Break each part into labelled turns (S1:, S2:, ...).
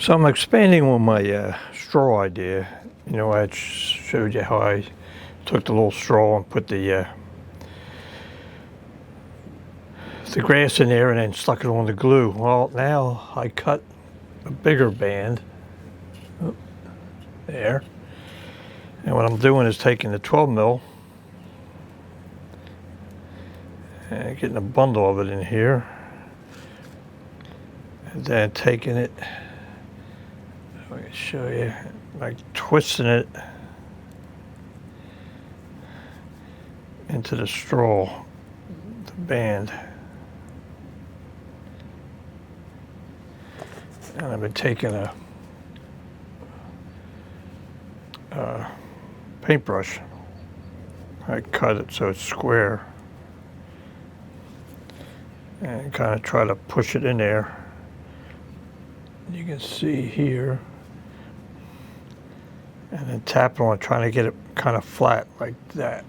S1: So I'm expanding on my straw idea. You know, I showed you how I took the little straw and put the grass in there and then stuck it on the glue. Well, now I cut a bigger band there, and what I'm doing is taking the 12 mil and getting a bundle of it in here, and then taking it, I can show you, like twisting it into the straw, the band. And I've been taking a paintbrush. I cut it so it's square and kind of try to push it in there. You can see here, and then tap on it, trying to get it kind of flat like that.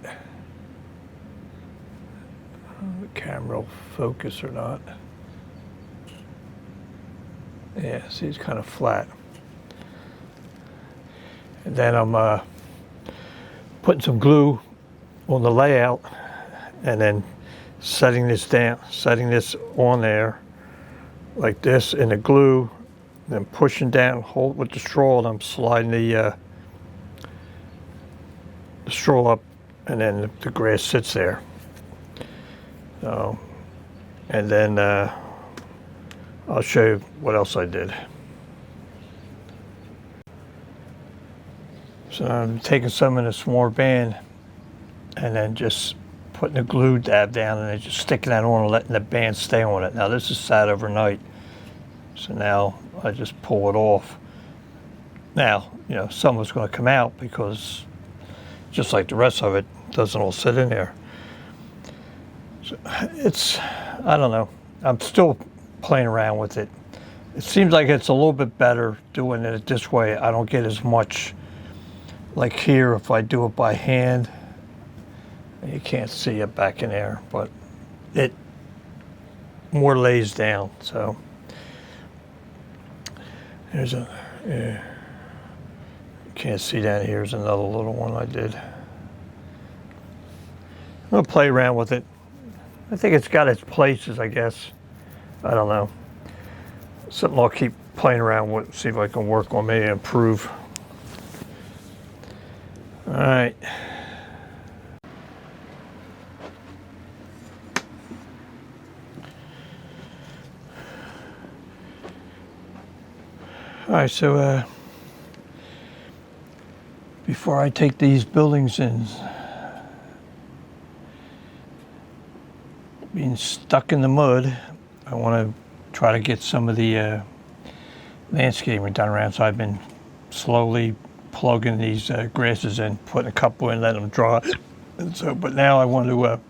S1: The camera will focus or not. Yeah, see, it's kind of flat. And then I'm putting some glue on the layout and then setting this down, setting this on there like this in the glue, then pushing down, hold with the straw, and I'm sliding the straw up, and then the grass sits there. So, and then I'll show you what else I did. So I'm taking some in a smaller band and then just putting the glue dab down and then just sticking that on and letting the band stay on it. Now this is sat overnight, so now I just pull it off. Now, you know, some of it's going to come out because just like the rest of it, doesn't all sit in there. So it's, I don't know, I'm still playing around with it. It seems like it's a little bit better doing it this way. I don't get as much, like here, if I do it by hand, you can't see it back in there, but it more lays down. So there's a, you can't see that. Here's another little one I did. I'm gonna play around with it. I think it's got its places, I guess. I don't know. Something I'll keep playing around with, see if I can work on, maybe improve. All right. All right, so before I take these buildings and being stuck in the mud, I want to try to get some of the landscaping done around. So I've been slowly plugging these grasses in, putting a couple in, letting them dry. And so, but now I want to, I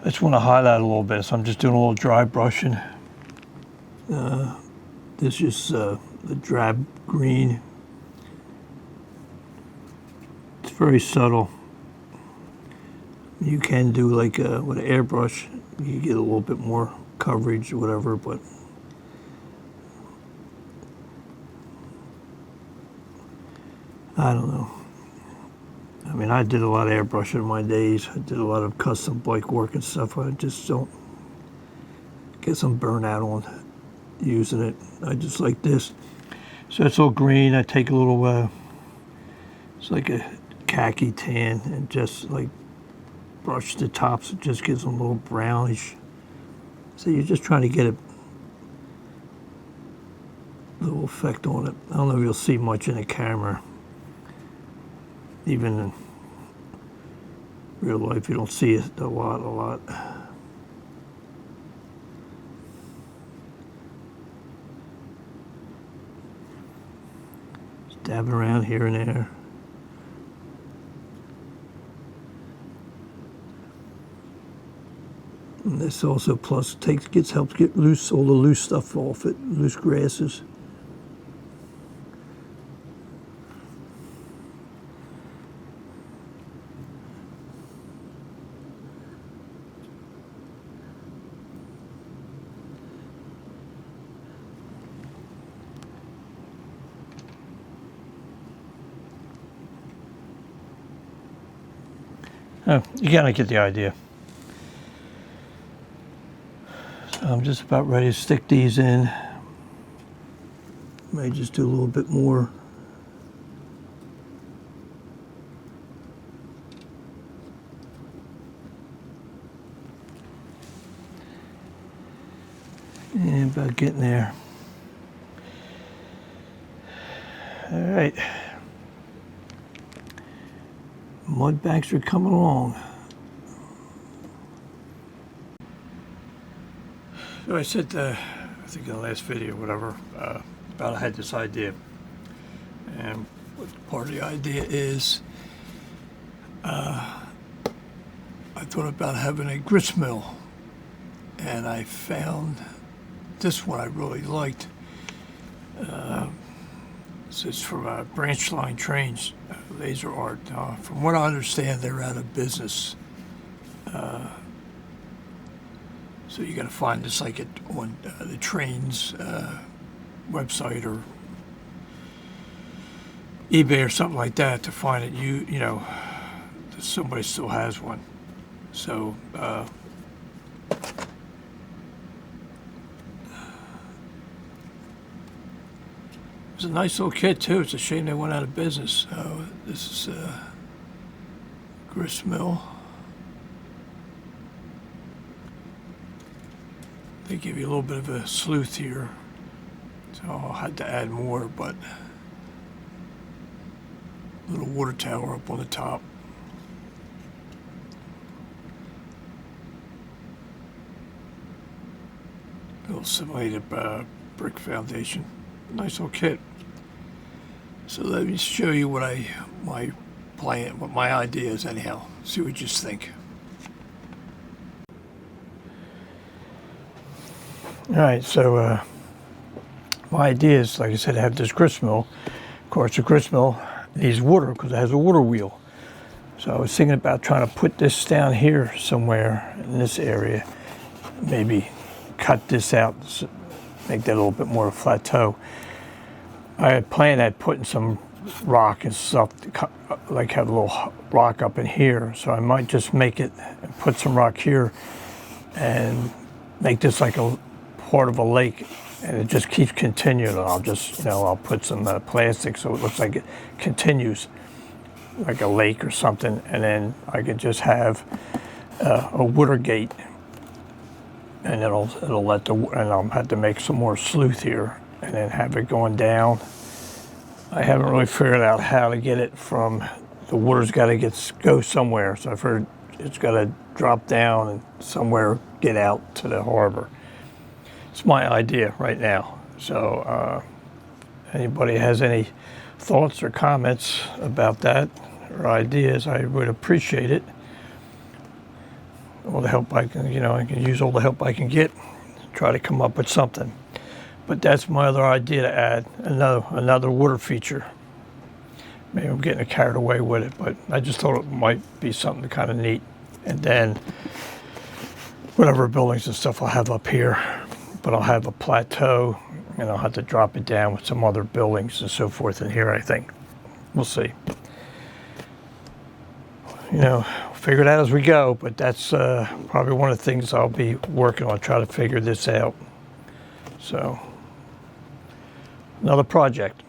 S1: just want to highlight a little bit. So I'm just doing a little dry brushing. This is the drab green. It's very subtle. You can do like with an airbrush, you get a little bit more coverage or whatever, but I don't know. I mean, I did a lot of airbrushing in my days. I did a lot of custom bike work and stuff. I just don't get some burnout on using it. I just like this. So it's all green. I take a little, it's like a khaki tan, and just like brush the tops. It just gives them a little brownish. So you're just trying to get a little effect on it. I don't know if you'll see much in the camera. Even in real life, you don't see it a lot. Just dabbing around here and there. And this also plus helps get loose, all the loose stuff off it, loose grasses. You gotta get the idea. So I'm just about ready to stick these in. May just do a little bit more. And about getting there. All right. Mud banks are coming along. So I said, I think in the last video, whatever, about I had this idea. And what part of the idea is, I thought about having a grist mill. And I found this one I really liked. This is from Branch Line Trains, Laser Art. From what I understand, they're out of business. So you got to find this like on the trains website or eBay or something like that to find it. You know, somebody still has one. So. It's a nice little kit too. It's a shame they went out of business. This is grist mill. They give you a little bit of a sleuth here, so I had to add more, but a little water tower up on the top. A little simulated brick foundation. Nice little kit. So let me show you what my plan, what my idea is anyhow. See what you think. All right, so my idea is, like I said, I have this grist mill. Of course, the grist mill needs water because it has a water wheel. So I was thinking about trying to put this down here somewhere in this area. Maybe cut this out, make that a little bit more of a plateau. I had planned at putting some rock and stuff, like have a little rock up in here. So I might just make it, put some rock here and make this like a part of a lake, and it just keeps continuing. I'll just, I'll put some plastic so it looks like it continues, like a lake or something, and then I could just have a water gate, and it'll let the, and I'll have to make some more sleuth here, and then have it going down. I haven't really figured out how to get it from, the water's got to go somewhere, so I've heard it's got to drop down and somewhere get out to the harbor. It's my idea right now. So anybody has any thoughts or comments about that or ideas, I would appreciate it. All the help I can, I can use all the help I can get, try to come up with something. But that's my other idea, to add another water feature. Maybe I'm getting carried away with it, but I just thought it might be something kind of neat. And then whatever buildings and stuff I'll have up here, but I'll have a plateau and I'll have to drop it down with some other buildings and so forth in here, I think. We'll see. Figure it out as we go, but that's probably one of the things I'll be working on, try to figure this out. So, another project.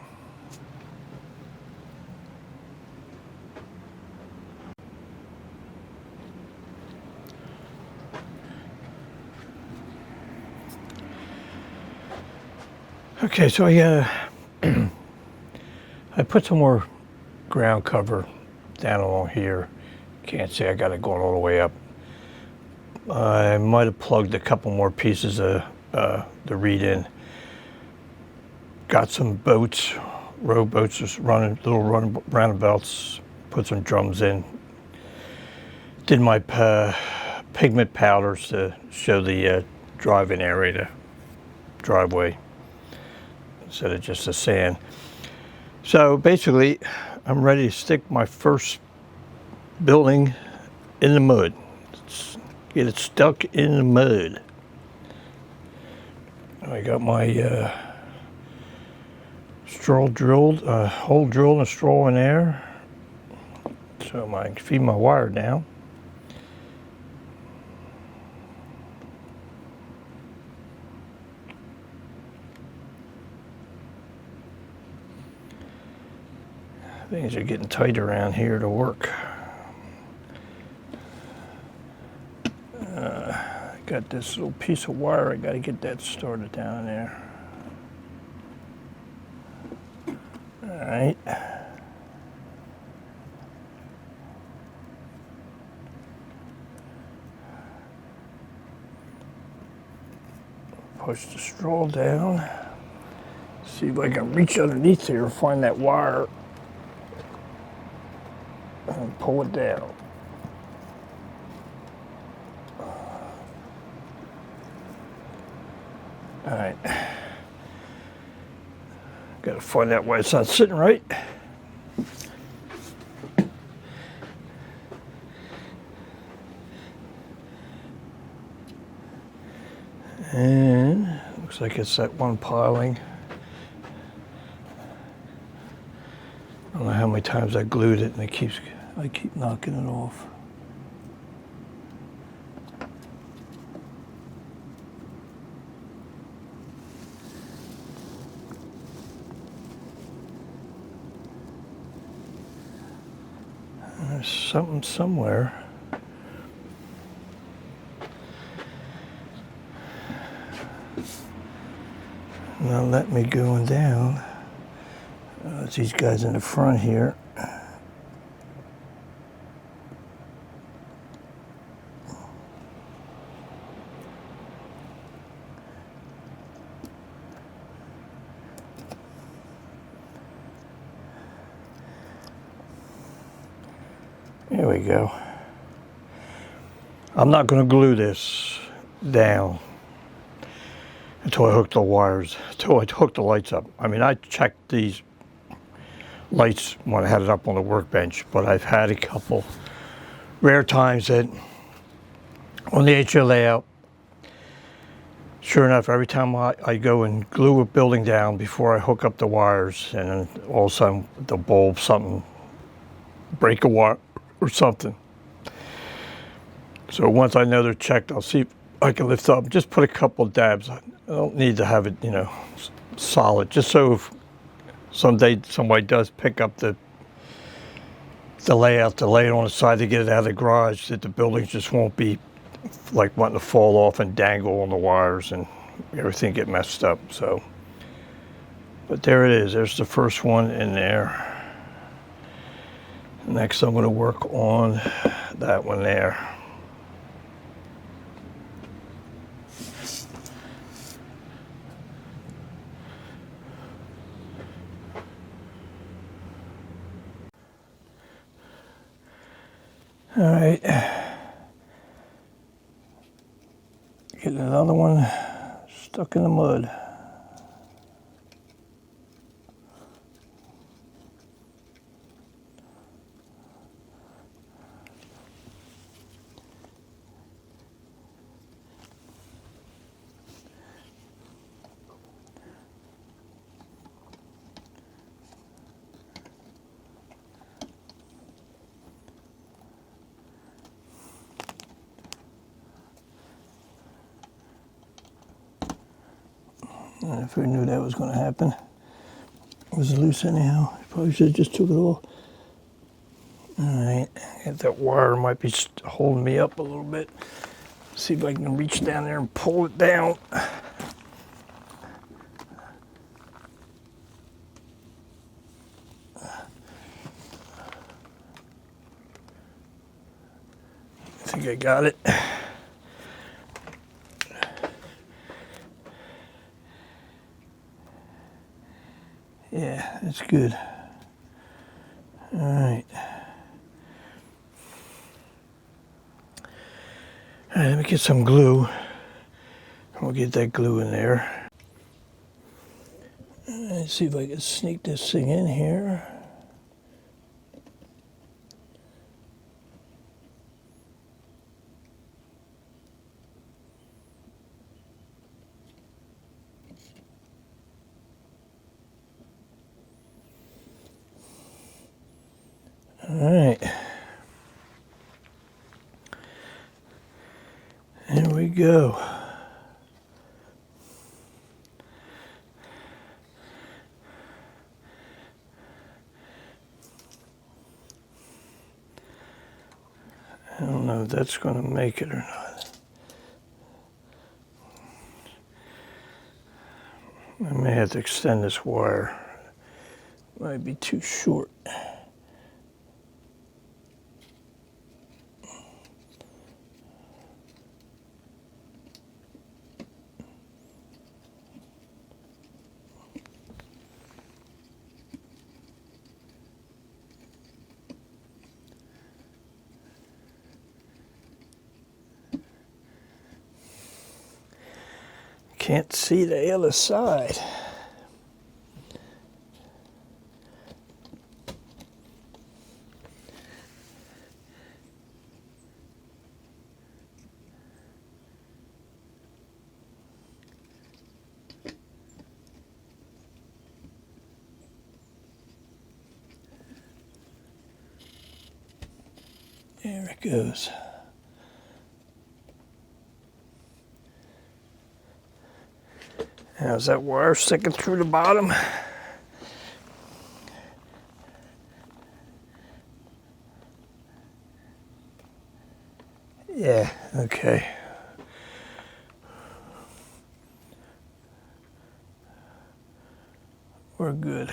S1: Okay, so I put some more ground cover down along here. Can't see, I got it going all the way up. I might have plugged a couple more pieces of the reed in. Got some boats, rowboats, just running, little roundabouts, put some drums in. Did my pigment powders to show the driving area, the driveway, instead of just the sand. So basically, I'm ready to stick my first building in the mud. Get it stuck in the mud. I got my straw drilled, hole drilled and straw in there. So I can feed my wire down. Things are getting tight around here to work. Got this little piece of wire, I gotta get that started down there. All right. Push the straw down. See if I can reach underneath here and find that wire and pull it down. All right. Gotta find out why it's not sitting right. And looks like it's that one piling. I don't know how many times I glued it and I keep knocking it off. There's something somewhere. Now let me going down. It's these guys in the front here. There we go. I'm not going to glue this down until I hook the wires, until I hook the lights up. I mean, I checked these lights when I had it up on the workbench, but I've had a couple rare times that on the HO layout, sure enough, every time I go and glue a building down before I hook up the wires, and then all of a sudden the bulb, something, break a wire or something. So once I know they're checked, I'll see if I can lift up. Just put a couple of dabs. I don't need to have it, solid. Just so if someday somebody does pick up the layout to lay it on the side to get it out of the garage, that the buildings just won't be like wanting to fall off and dangle on the wires and everything get messed up. So, but there it is. There's the first one in there. Next, I'm going to work on that one there. All right. Getting another one stuck in the mud. And if I knew that was going to happen, it was loose anyhow. Probably should have just took it off. All right, that wire might be holding me up a little bit. See if I can reach down there and pull it down. I think I got it. Yeah, that's good. All right. All right, let me get some glue. We'll get that glue in there. Let's see if I can sneak this thing in here. All right. There we go. I don't know if that's going to make it or not. I may have to extend this wire. Might be too short. Can't see the other side. There it goes. How's that wire sticking through the bottom? Yeah, okay. We're good.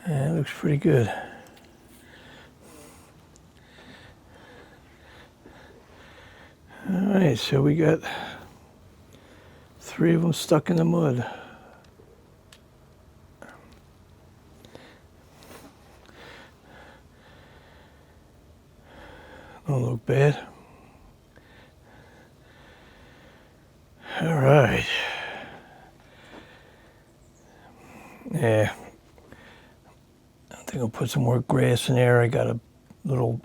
S1: Yeah, it looks pretty good. All right, so we got 3 of them stuck in the mud. Don't look bad. All right. Yeah. I think I'll put some more grass in there. I got a little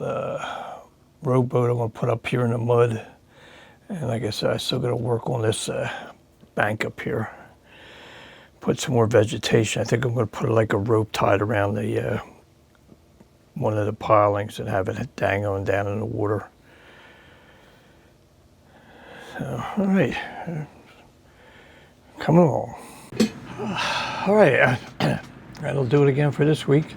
S1: rowboat I'm going to put up here in the mud. And like I said, I still got to work on this bank up here. Put some more vegetation. I think I'm going to put like a rope tied around the one of the pilings and have it dangling down in the water. So, all right. Coming along. All right. That'll do it again for this week.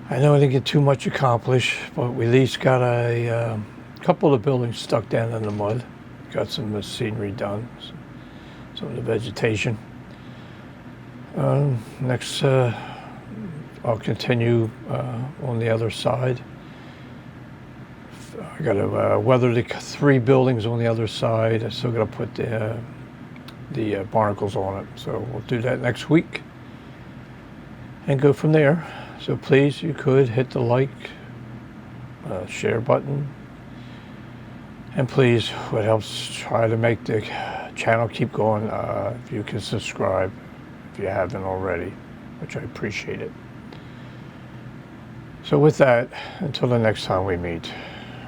S1: I know I didn't get too much accomplished, but we at least got a couple of the buildings stuck down in the mud. Got some scenery done, some of the vegetation. Next, I'll continue on the other side. I got to weather the 3 buildings on the other side. I still got to put the barnacles on it. So we'll do that next week and go from there. So please, you could hit the like, share button. And please, what helps try to make the channel keep going, if you can subscribe if you haven't already, which I appreciate it. So with that, until the next time we meet.